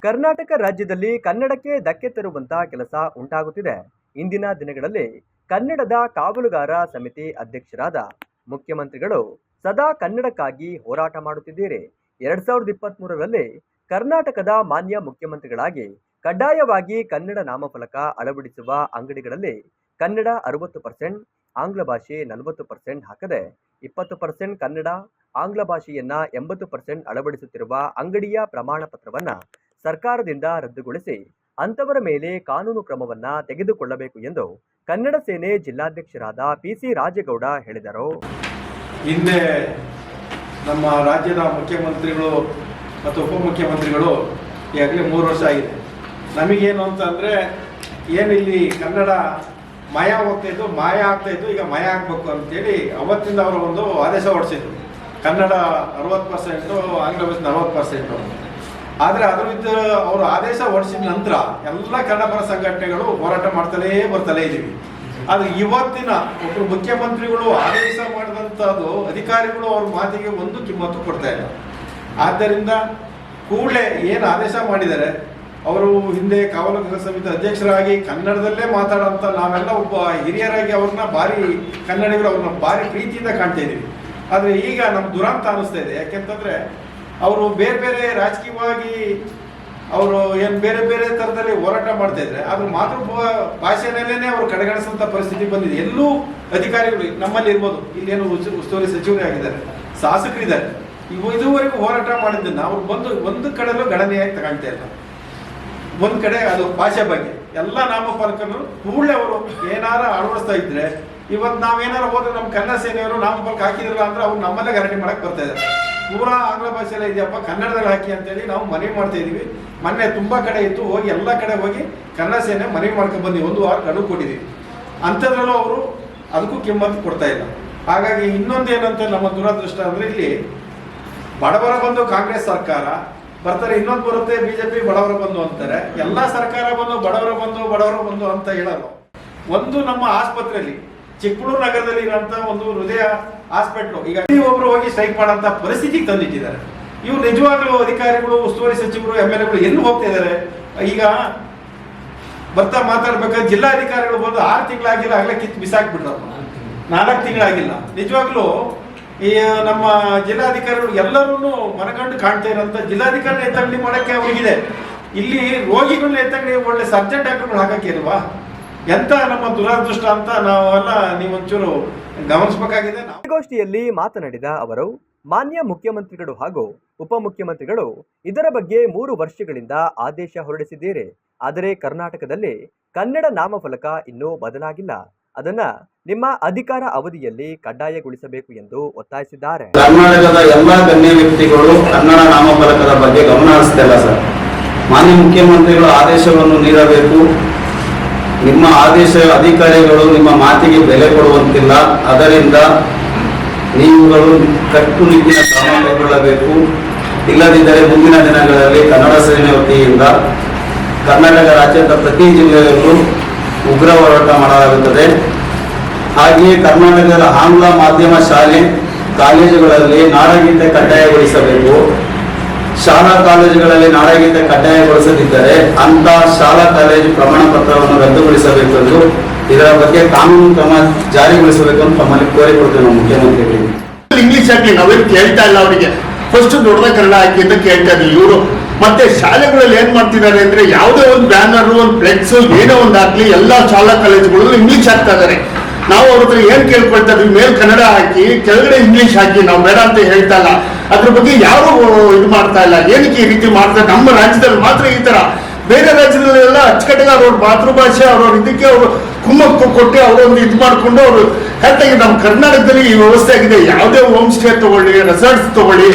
ಕರ್ನಾಟಕ ರಾಜ್ಯದಲ್ಲಿ ಕನ್ನಡಕ್ಕೆ ಧಕ್ಕೆ ತರುವಂತ ಕೆಲಸ ಉಂಟಾಗುತ್ತಿದೆ. ಇಂದಿನ ದಿನಗಳಲ್ಲಿ ಕನ್ನಡದ ಕಾವಲುಗಾರ ಸಮಿತಿ ಅಧ್ಯಕ್ಷರಾದ ಮುಖ್ಯಮಂತ್ರಿಗಳು ಸದಾ ಕನ್ನಡಕ್ಕಾಗಿ ಹೋರಾಟ ಮಾಡುತ್ತಿದ್ದೀರಿ. 2023ರಲ್ಲಿ ಕರ್ನಾಟಕದ ಮಾನ್ಯ ಮುಖ್ಯಮಂತ್ರಿಗಳಾಗಿ ಕಡ್ಡಾಯವಾಗಿ ಕನ್ನಡ ನಾಮಫಲಕ ಅಳವಡಿಸುವ ಅಂಗಡಿಗಳಲ್ಲಿ ಕನ್ನಡ 60%, ಆಂಗ್ಲ ಭಾಷೆ 40% ಹಾಕದೆ 20% ಕನ್ನಡ ಆಂಗ್ಲ ಭಾಷೆಯನ್ನ 80% ಅಳವಡಿಸುತ್ತಿರುವ ಅಂಗಡಿಯ ಪ್ರಮಾಣ ಪತ್ರವನ್ನ ಸರ್ಕಾರದಿಂದ ರದ್ದುಗೊಳಿಸಿ ಅಂತವರ ಮೇಲೆ ಕಾನೂನು ಕ್ರಮವನ್ನ ತೆಗೆದುಕೊಳ್ಳಬೇಕು ಎಂದು ಕನ್ನಡ ಸೇನೆ ಜಿಲ್ಲಾಧ್ಯಕ್ಷರಾದ ಪಿಸಿ ರಾಜೇಗೌಡ ಹೇಳಿದರು. ಹಿಂದೆ ನಮ್ಮ ರಾಜ್ಯದ ಮುಖ್ಯಮಂತ್ರಿಗಳು ಮತ್ತು ಉಪಮುಖ್ಯಮಂತ್ರಿಗಳು ಈಗಾಗಲೇ 3 ವರ್ಷ ಆಗಿದೆ. ನಮಗೇನು ಅಂತಂದರೆ ಏನಿಲ್ಲಿ ಕನ್ನಡ ಮಾಯ ಹೋಗ್ತಾಯಿದ್ದು, ಮಾಯ ಆಗ್ತಾಯಿದ್ದು, ಈಗ ಮಾಯ ಆಗಬೇಕು ಅಂತೇಳಿ ಅವತ್ತಿಂದ ಅವರು ಒಂದು ಆದೇಶ ಹೊರಡಿಸಿದ್ರು. ಕನ್ನಡ 60%, ಆಂಗ್ಲ ಭಾಷೆ 40%. ಆದರೆ ಅದರ ವಿರುದ್ಧ ಅವರು ಆದೇಶ ಹೊರಡಿಸಿದ ನಂತರ ಎಲ್ಲ ಕನ್ನಡಪರ ಸಂಘಟನೆಗಳು ಹೋರಾಟ ಬರ್ತಲೇ ಇದ್ದೀವಿ. ಆದರೆ ಇವತ್ತಿನ ಒಬ್ಬರು ಮುಖ್ಯಮಂತ್ರಿಗಳು ಆದೇಶ ಮಾಡಿದಂಥದ್ದು ಅಧಿಕಾರಿಗಳು ಅವ್ರ ಮಾತಿಗೆ ಒಂದು ಕಿಮ್ಮತ್ತು ಕೊಡ್ತಾ ಇಲ್ಲ. ಆದ್ದರಿಂದ ಕೂಡಲೇ ಏನು ಆದೇಶ ಮಾಡಿದ್ದಾರೆ, ಅವರು ಹಿಂದೆ ಕಾವಲುಗಾರ ಸಮಿತಿ ಅಧ್ಯಕ್ಷರಾಗಿ ಕನ್ನಡದಲ್ಲೇ ಮಾತಾಡೋಂಥ ನಾವೆಲ್ಲ ಒಬ್ಬ ಹಿರಿಯರಾಗಿ ಅವ್ರನ್ನ ಭಾರಿ ಕನ್ನಡಿಗರು ಅವ್ರನ್ನ ಭಾರಿ ಪ್ರೀತಿಯಿಂದ ಕಾಣ್ತಾ ಇದ್ದೀವಿ. ಆದರೆ ಈಗ ನಮ್ಮ ದುರಂತ ಅನ್ನಿಸ್ತಾ ಇದೆ. ಯಾಕೆಂತಂದರೆ ಅವರು ಬೇರೆ ಬೇರೆ ರಾಜಕೀಯವಾಗಿ ಅವರು ಏನು ಬೇರೆ ಬೇರೆ ಥರದಲ್ಲಿ ಹೋರಾಟ ಮಾಡ್ತಾ ಇದ್ದಾರೆ. ಆದ್ರೆ ಮಾತೃ ಭಾಷೆನಲ್ಲೇ ಅವರು ಕಡೆಗಣಿಸೋಂಥ ಪರಿಸ್ಥಿತಿ ಬಂದಿದೆ. ಎಲ್ಲೂ ಅಧಿಕಾರಿಗಳು ನಮ್ಮಲ್ಲಿ ಇರ್ಬೋದು, ಇಲ್ಲೇನು ಉಸ್ತುವಾರಿ ಸಚಿವರೇ ಆಗಿದ್ದಾರೆ, ಶಾಸಕರಿದ್ದಾರೆ, ಇದುವರೆಗೂ ಹೋರಾಟ ಮಾಡಿದ್ದನ್ನು ಅವ್ರು ಬಂದು ಒಂದು ಕಡೆಯಲ್ಲೂ ಗಣನೆಯಾಗಿ ತಗೊಳ್ತಾ ಇಲ್ಲ. ಒಂದು ಕಡೆ ಅದು ಭಾಷೆ ಬಗ್ಗೆ ಎಲ್ಲ ನಾಮಫಲಕರು ಕೂಡಲೇ ಅವರು ಏನಾರ ಅಳವಡಿಸ್ತಾ ಇದ್ರೆ, ಇವತ್ತು ನಾವೇನಾರು ಹೋದ್ರೆ ನಮ್ಮ ಕನ್ನಡ ಸೇನೆಯವರು ನಾಮಫಲಕ ಹಾಕಿದ್ರಲ್ಲ ಅಂದ್ರೆ ಅವ್ರು ನಮ್ಮಲ್ಲೇ ಗಲಾಟೆ ಮಾಡಕ್ಕೆ ಬರ್ತಾ ಇದ್ದಾರೆ. ಪೂರಾ ಆಂಗ್ಲ ಭಾಷೆಲ್ಲ ಇದೆಯಪ್ಪ, ಕನ್ನಡದಲ್ಲಿ ಹಾಕಿ ಅಂತೇಳಿ ನಾವು ಮನವಿ ಮಾಡ್ತಾ ಇದೀವಿ. ಮೊನ್ನೆ ತುಂಬ ಕಡೆ ಇತ್ತು, ಹೋಗಿ ಎಲ್ಲ ಕಡೆ ಹೋಗಿ ಕನ್ನಡ ಸೇನೆ ಮನವಿ ಮಾಡ್ಕೊಂಡು ಬಂದು 1 ವಾರ ಗಡುವು ಕೊಟ್ಟಿದ್ದೀವಿ. ಅಂಥದ್ರಲ್ಲೂ ಅವರು ಅದಕ್ಕೂ ಕಿಮ್ಮತ್ತು ಕೊಡ್ತಾ ಇಲ್ಲ. ಹಾಗಾಗಿ ಇನ್ನೊಂದು ಏನಂತ ನಮ್ಮ ದುರದೃಷ್ಟ ಅಂದರೆ, ಇಲ್ಲಿ ಬಡವರ ಬಂದು ಕಾಂಗ್ರೆಸ್ ಸರ್ಕಾರ ಬರ್ತಾರೆ, ಇನ್ನೊಂದು ಬರುತ್ತೆ ಬಿಜೆಪಿ ಬಡವರ ಬಂದು ಅಂತಾರೆ. ಎಲ್ಲ ಸರ್ಕಾರ ಬಂದು ಬಡವರ ಬಂದು ಅಂತ ಹೇಳಲ್ಲ. ಒಂದು ನಮ್ಮ ಆಸ್ಪತ್ರೆಯಲ್ಲಿ ಚಿಕ್ಕಮಗಳೂರು ನಗರದಲ್ಲಿ ಇರೋಂಥ ಒಂದು ಹೃದಯ ಹಾಸ್ಪಿಟ್ಲು ಈಗ ಒಬ್ರು ಹೋಗಿ ಸ್ಟ್ರೈಕ್ ಮಾಡೋಂಥ ಪರಿಸ್ಥಿತಿಗೆ ತಂದಿಟ್ಟಿದ್ದಾರೆ. ಇವು ನಿಜವಾಗ್ಲೂ ಅಧಿಕಾರಿಗಳು, ಉಸ್ತುವಾರಿ ಸಚಿವರು, MLAಗಳು ಎಲ್ಲಿ ಹೋಗ್ತಾ ಇದ್ದಾರೆ? ಈಗ ಬರ್ತಾ ಮಾತಾಡ್ಬೇಕಾದ್ರೆ ಜಿಲ್ಲಾಧಿಕಾರಿಗಳು ಬಂದು 6 ತಿಂಗಳಾಗಿಲ್ಲ, ಆಗಲೇ ಕಿತ್ತು ಬಿಸಾಕ್ಬಿಟ್ರು. 4 ತಿಂಗಳಾಗಿಲ್ಲ. ನಿಜವಾಗ್ಲೂ ಈ ನಮ್ಮ ಜಿಲ್ಲಾಧಿಕಾರಿಗಳು ಎಲ್ಲರೂ ಮನಗಂಡು ಕಾಣ್ತಾ ಇರೋಂಥ ಜಿಲ್ಲಾಧಿಕಾರಿ ಎತ್ತಂಗಡಿ ಮಾಡೋಕ್ಕೆ ಅವ್ರಿಗಿದೆ. ಇಲ್ಲಿ ರೋಗಿಗಳನ್ನ ಎತ್ತಂಗಡಿ ಒಳ್ಳೆ ಸರ್ಜನ್ ಡಾಕ್ಟರ್ಗಳು ಹಾಕಕ್ಕಿಲ್ವಾ? ಎಂತ ನಮ್ಮ ದುರದೃಷ್ಟ ಅಂತ ನಾವೆಲ್ಲ ನೀವೊಂಚೂರು ಗಮನಿಸಬೇಕಾಗಿದೆ. ಸುದ್ದಿಗೋಷ್ಠಿಯಲ್ಲಿ ಮಾತನಾಡಿದ ಅವರು, ಮಾನ್ಯ ಮುಖ್ಯಮಂತ್ರಿಗಳು ಹಾಗೂ ಉಪಮುಖ್ಯಮಂತ್ರಿಗಳು ಇದರ ಬಗ್ಗೆ 3 ವರ್ಷಗಳಿಂದ ಆದೇಶ ಹೊರಡಿಸಿದ್ದೀರಿ. ಆದರೆ ಕರ್ನಾಟಕದಲ್ಲಿ ಕನ್ನಡ ನಾಮಫಲಕ ಇನ್ನೂ ಬದಲಾಗಿಲ್ಲ. ಅದನ್ನ ನಿಮ್ಮ ಅಧಿಕಾರ ಅವಧಿಯಲ್ಲಿ ಕಡ್ಡಾಯಗೊಳಿಸಬೇಕು ಎಂದು ಒತ್ತಾಯಿಸಿದ್ದಾರೆ. ಕರ್ನಾಟಕದ ಎಲ್ಲಾ ಗಣ್ಯ ವ್ಯಕ್ತಿಗಳು ಕನ್ನಡ ನಾಮಫಲಕದ ಬಗ್ಗೆ ಗಮನ ಹರಿಸ್ತಿಲ್ಲ ಸರ್. ಮಾನ್ಯ ಮುಖ್ಯಮಂತ್ರಿಗಳು ಆದೇಶವನ್ನು ನೀಡಬೇಕು. ನಿಮ್ಮ ಆದೇಶ ಅಧಿಕಾರಿಗಳು ನಿಮ್ಮ ಮಾತಿಗೆ ಬೆಲೆ ಕೊಡುವಂತಿಲ್ಲ. ಅದರಿಂದ ನೀವುಗಳು ಕಟ್ಟುನಿಟ್ಟಿನ ಕ್ರಮ ಕೈಗೊಳ್ಳಬೇಕು. ಇಲ್ಲದಿದ್ದರೆ ಮುಂದಿನ ದಿನಗಳಲ್ಲಿ ಕನ್ನಡ ಸೇನೆ ವತಿಯಿಂದ ಕರ್ನಾಟಕ ರಾಜ್ಯದ ಪ್ರತಿ ಜಿಲ್ಲೆಯಲ್ಲೂ ಉಗ್ರ ಹೋರಾಟ ಮಾಡಲಾಗುತ್ತದೆ. ಹಾಗೆಯೇ ಕರ್ನಾಟಕದ ಆಂಗ್ಲ ಮಾಧ್ಯಮ ಶಾಲೆ ಕಾಲೇಜುಗಳಲ್ಲಿ ನಾಡಗೀತೆ ಕಡ್ಡಾಯಗೊಳಿಸಬೇಕು. ಶಾಲಾ ಕಾಲೇಜುಗಳಲ್ಲಿ ನಾಡಗೀತೆ ಕಡ್ಡಾಯಗೊಳಿಸದಿದ್ದರೆ ಅಂತ ಶಾಲಾ ಕಾಲೇಜು ಪ್ರಮಾಣ ಪತ್ರವನ್ನು ರದ್ದುಗೊಳಿಸಬೇಕು ಎಂದು ಇದರ ಬಗ್ಗೆ ಕಾನೂನು ಕ್ರಮ ಜಾರಿಗೊಳಿಸಬೇಕು ಅಂತ ತಮ್ಮಲ್ಲಿ ಕೋರಿಕೊಳ್ತೇವೆ ನಾವು ಮುಖ್ಯಮಂತ್ರಿಗಳಿಗೆ. ಇಂಗ್ಲಿಷ್ ಹಾಕಿ ನಾವೇನು ಕೇಳ್ತಾ ಇಲ್ಲ, ಅವರಿಗೆ ಫಸ್ಟ್ ದೊಡ್ಡದ ಕನ್ನಡ ಹಾಕಿ ಅಂತ ಕೇಳ್ತಾ ಇದ್ದೀವಿ. ಇವರು ಮತ್ತೆ ಶಾಲೆಗಳಲ್ಲಿ ಏನ್ ಮಾಡ್ತಿದ್ದಾರೆ ಅಂದ್ರೆ, ಯಾವುದೇ ಒಂದು ಬ್ಯಾನರ್, ಒಂದು ಫ್ಲೆಕ್ಸ್, ಏನೋ ಒಂದು ಹಾಕ್ಲಿ, ಎಲ್ಲ ಶಾಲಾ ಕಾಲೇಜುಗಳು ಇಂಗ್ಲಿಷ್ ಹಾಕ್ತಾ ಇದ್ದಾರೆ. ನಾವು ಅವ್ರ ಹತ್ರ ಏನ್ ಕೇಳ್ಕೊಳ್ತಾ ಇದ್ವಿ, ಮೇಲೆ ಕನ್ನಡ ಹಾಕಿ ಕೆಳಗಡೆ ಇಂಗ್ಲಿಷ್ ಹಾಕಿ, ನಾವು ಬೇಡ ಅಂತ ಹೇಳ್ತಾ ಇಲ್ಲ. ಅದ್ರ ಬಗ್ಗೆ ಯಾರು ಇದು ಮಾಡ್ತಾ ಇಲ್ಲ. ಏನಕ್ಕೆ ಈ ರೀತಿ ಮಾಡ್ತಾರೆ? ನಮ್ಮ ರಾಜ್ಯದಲ್ಲಿ ಮಾತ್ರ ಈ ತರ, ಬೇರೆ ರಾಜ್ಯದಲ್ಲೆಲ್ಲ ಅಚ್ಚುಕಟ್ಟಾಗಿ ಅವ್ರ ಮಾತೃಭಾಷೆ ಅವ್ರವ್ರ ಇದಕ್ಕೆ ಅವರು ಕುಮ್ಮಕ್ಕು ಕೊಟ್ಟು ಅವರೊಂದು ಇದು ಮಾಡಿಕೊಂಡು ಅವರು ಕರೆಕ್ಟಾಗಿ. ನಮ್ಮ ಕರ್ನಾಟಕದಲ್ಲಿ ಈ ವ್ಯವಸ್ಥೆ ಆಗಿದೆ. ಯಾವುದೇ ಹೋಮ್ ಸ್ಟೇ ತಗೊಳ್ಳಿ, ರೆಸಾರ್ಟ್ಸ್ ತಗೊಳ್ಳಿ,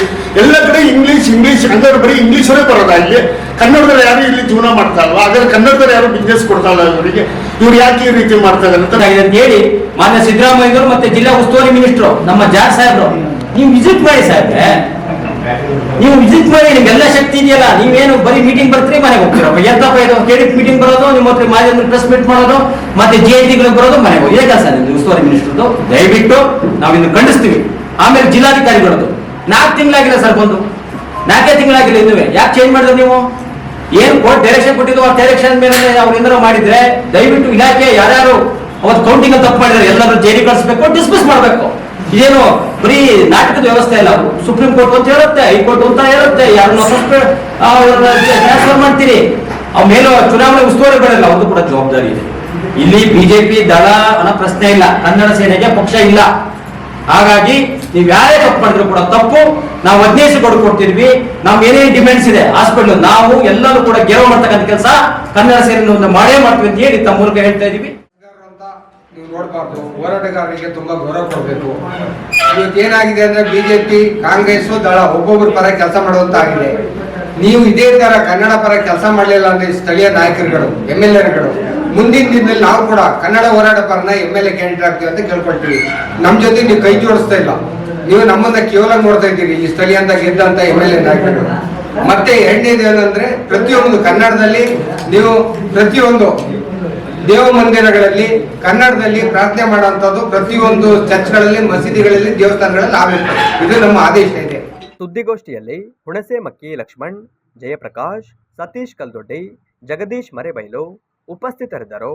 ಎಲ್ಲ ಕಡೆ ಇಂಗ್ಲಿಷ್ ಹಂಗಾದ್ರೆ ಬರೀ ಇಂಗ್ಲಿಷರೇ ಬರೋದಾ? ಇಲ್ಲಿ ಕನ್ನಡದಲ್ಲಿ ಯಾರು ಇಲ್ಲಿ ಜೀವನ ಮಾಡ್ತಾ ಇಲ್ವಾ? ಹಾಗಾದ್ರೆ ಕನ್ನಡದಲ್ಲಿ ಯಾರು ಬಿಸ್ನೆಸ್ ಕೊಡ್ತಾ ಇಲ್ಲ ಇವರಿಗೆ? ಇವ್ರು ಯಾಕೆ ಈ ರೀತಿ ಮಾಡ್ತಾ ಇದ್ದಾರೆ ಅಂತ ಹೇಳಿ ಮಾನ್ಯ ಸಿದ್ದರಾಮಯ್ಯವರು ಮತ್ತೆ ಜಿಲ್ಲಾ ಉಸ್ತುವಾರಿ ಮಿನಿಸ್ಟ್ರು ನಮ್ಮ ಜಾರ್ ಸಾಹೇಬ್ರು, ನೀವು ವಿಸಿಟ್ ಮಾಡಿ ಸಾಹೇಬ್ರೆ, ನೀವು ವಿಸಿಟ್ ಮಾಡಿ, ನಿಮ್ಗೆಲ್ಲ ಶಕ್ತಿ ಇದೆಯಲ್ಲ. ನೀವೇನು ಬರೀ ಮೀಟಿಂಗ್ ಬರ್ತೀರಿ, ಮನೆಗೆ ಹೋಗ್ತೀರಪ್ಪ. ಎಂತಪ್ಪ ಇದು ಕೆಡಿಟ್ ಮೀಟಿಂಗ್ ಬರೋದು, ನಿಮ್ಮ ಹತ್ರ ಮಾಧ್ಯಮ ಪ್ರೆಸ್ ಮೀಟ್ ಮಾಡೋದು, ಮತ್ತೆ GITಗಳಿಗೆ ಬರೋದು, ಮನೆಗೆ ಹೋಗಿ. ಇದೇ ಕೆಲಸ ನಿಮ್ದು ಉಸ್ತುವಾರಿ ಮಿನಿಸ್ಟ್ರದ್ದು. ದಯವಿಟ್ಟು ನಾವಿನ್ನು ಖಂಡಿಸ್ತೀವಿ. ಆಮೇಲೆ ಜಿಲ್ಲಾಧಿಕಾರಿಗಳದ್ದು 4 ತಿಂಗಳಾಗಿಲ್ಲ ಸರ್, ಬಂದು 4 ತಿಂಗಳಾಗಿಲ್ಲ ಇನ್ನುವೆ. ಯಾಕೆ ಚೇಂಜ್ ಮಾಡಿದ್ರೆ ನೀವು? ಏನ್ ಕೋರ್ಟ್ ಡೈರೆಕ್ಷನ್ ಕೊಟ್ಟಿದ್ದು ಆ ಡೈರೆಕ್ಷನ್ ಮೇಲೆ ಅವ್ರು ಮಾಡಿದ್ರೆ ದಯವಿಟ್ಟು ಇಲಾಖೆ ಯಾರ್ಯಾರು ಅವತ್ತು ಕೌಂಟಿಂಗ್ ತಪ್ಪು ಮಾಡಿದ್ರೆ ಎಲ್ಲರೂ ಜೈಲಿಗೆ ಕಳಿಸ್ಬೇಕು, ಡಿಸ್ಮಿಸ್ ಮಾಡಬೇಕು. ಇದೇನು ಬರೀ ನಾಟಕದ ವ್ಯವಸ್ಥೆ ಇಲ್ಲ. ಸುಪ್ರೀಂ ಕೋರ್ಟ್ ಅಂತ ಹೇಳುತ್ತೆ, ಹೈಕೋರ್ಟ್ ಅಂತ ಹೇಳುತ್ತೆ, ಯಾರನ್ನ ಟ್ರಾನ್ಸ್ಫರ್ ಮಾಡ್ತೀರಿ. ಅವ್ ಮೇಲೆ ಚುನಾವಣೆ ಉಸ್ತುವಾರಿಗಳಿಲ್ಲ, ಅವ್ರದ್ದು ಕೂಡ ಜವಾಬ್ದಾರಿ ಇದೆ. ಇಲ್ಲಿ ಬಿಜೆಪಿ ದಳ ಅನ್ನೋ ಪ್ರಶ್ನೆ ಇಲ್ಲ, ಕನ್ನಡ ಸೇನೆಗೆ ಪಕ್ಷ ಇಲ್ಲ. ಹಾಗಾಗಿ ನೀವ್ ಯಾರೇ ತಪ್ಪು ಮಾಡಿದ್ರು ಕೂಡ ತಪ್ಪು. ನಾವು 15 ಕೊಡ್ತಿದ್ವಿ. ನಾವ್ ಏನೇನು ಡಿಮ್ಯಾಂಡ್ಸ್ ಇದೆ ಹಾಸ್ಪಿಟಲ್, ನಾವು ಎಲ್ಲರೂ ಕೂಡ ಗೆಲುವು ಮಾಡ್ತಕ್ಕಂಥ ಕೆಲಸ ಕನ್ನಡ ಸೇನೆ ಮಾಡೇ ಮಾಡ್ತೀವಿ ಅಂತ ಹೇಳಿ ತಮ್ಮ ಮೂಲಕ ಹೇಳ್ತಾ ಇದೀವಿ. ನೀವು ನೋಡಬಾರ್ದು, ಹೋರಾಟಗಾರರಿಗೆ ತುಂಬಾ ಗೌರವ ಕೊಡಬೇಕು. ಇವತ್ತು ಏನಾಗಿದೆ ಅಂದ್ರೆ ಬಿಜೆಪಿ, ಕಾಂಗ್ರೆಸ್ ದಳ ಒಬ್ಬೊಬ್ಬರ ಪರ ಕೆಲಸ ಮಾಡುವಂತ ಆಗಿದೆ. ನೀವು ಇದೇ ತರ ಕನ್ನಡ ಪರ ಕೆಲಸ ಮಾಡಲಿಲ್ಲ ಅಂದ್ರೆ ಸ್ಥಳೀಯ ನಾಯಕರುಗಳು, MLAಗಳು ಮುಂದಿನ ದಿನದಲ್ಲಿ ನಾವು ಕೂಡ ಕನ್ನಡ ಹೋರಾಟ ಪರನ MLA ಕ್ಯಾಂಡಿಡೇಟ್ ಆಗ್ತೀವಿ ಅಂತ ಕೇಳ್ಕೊಳ್ತೀವಿ. ನಮ್ ಜೊತೆ ನೀವು ಕೈ ಜೋಡಿಸ್ತಾ ಇಲ್ಲ, ನೀವು ನಮ್ಮನ್ನ ಕೇವಲ ನೋಡ್ತಾ ಇದ್ದೀರಿ ಈ ಸ್ಥಳೀಯ ಅಂತ ಗೆದ್ದಂತ MLA ನಾಯಕರು. ಮತ್ತೆ ಎರಡನೇದು ಏನಂದ್ರೆ ಪ್ರತಿಯೊಂದು ಕನ್ನಡದಲ್ಲಿ ನೀವು ಪ್ರತಿಯೊಂದು ದೇವ ಮಂದಿರಗಳಲ್ಲಿ ಕನ್ನಡದಲ್ಲಿ ಪ್ರಾರ್ಥನೆ ಮಾಡುವಂತದ್ದು, ಪ್ರತಿಯೊಂದು ಚರ್ಚ್ಗಳಲ್ಲಿ, ಮಸೀದಿಗಳಲ್ಲಿ, ದೇವಸ್ಥಾನಗಳಲ್ಲಿ ಆಗಬೇಕು. ಇದು ನಮ್ಮ ಆದೇಶ ಇದೆ. ಸುದ್ದಿಗೋಷ್ಠಿಯಲ್ಲಿ ಹುಣಸೆ ಮಕ್ಕಿ ಲಕ್ಷ್ಮಣ್, ಜಯಪ್ರಕಾಶ್, ಸತೀಶ್ ಕಲ್ದೊಡ್ಡಿ, ಜಗದೀಶ್ ಮರೆಬೈಲು ಉಪಸ್ಥಿತರಿದ್ದರು.